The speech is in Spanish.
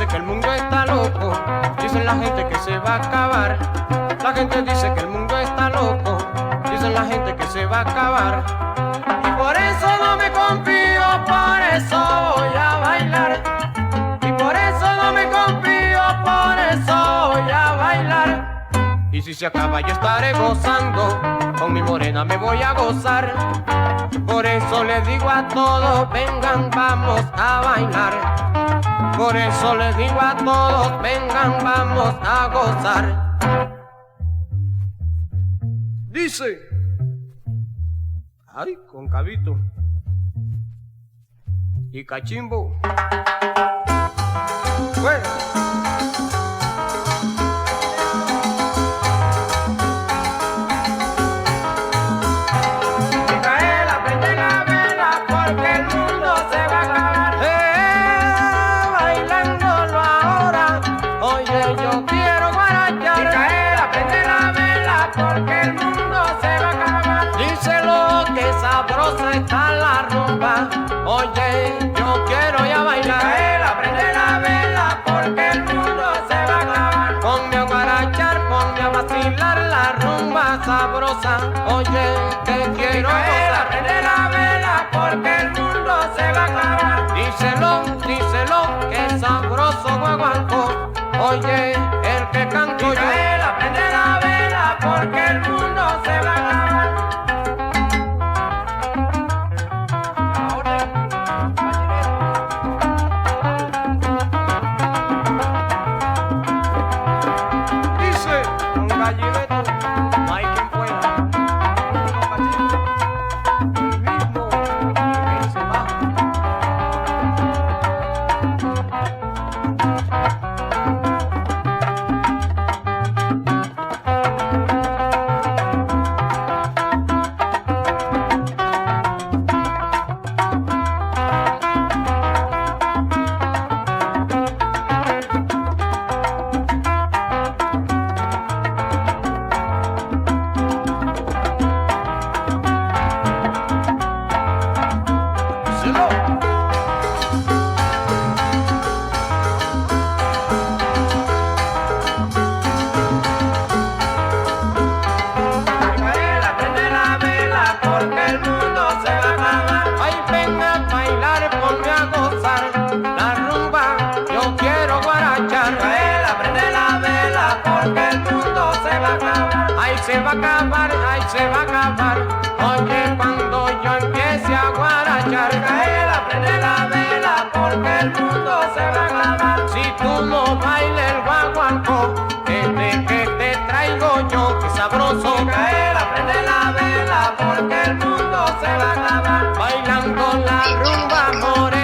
dice que el mundo está loco, dicen la gente que se va a acabar. La gente dice que el mundo está loco, dicen la gente que se va a acabar. Y por eso no me confío, por eso voy a bailar. Y por eso no me confío, por eso voy a bailar. Y si se acaba yo estaré gozando, con mi morena me voy a gozar. Por eso les digo a todos, vengan, vamos a bailar. Por eso les digo a todos, vengan, vamos a gozar. Dice, ay, con Cabito y Cachimbo. Bueno. Porque el mundo se va a acabar. Díselo que sabrosa está la rumba. Oye, yo quiero ya bailar. Micaela, prende la vela porque el mundo se va a acabar. Ponme a guarachar, ponme a vacilar la rumba sabrosa. Oye, te quiero gozar. Prende la vela porque el mundo se va a acabar. Díselo que sabroso guaguanco. Oye, el que canto yo. Micaela, prende la vela porque el mundo se va a acabar. Dice un gallineto, no hay quien pueda. El mismo que se va. Se va a acabar, ay, se va a acabar. Oye, cuando yo empiece a guarachar, Micaela, prende la vela porque el mundo se va a acabar. Si tú no bailes el guaguancó, que te traigo yo, que sabroso. Micaela, prende la vela porque el mundo se va a acabar. Bailando la rumba morena.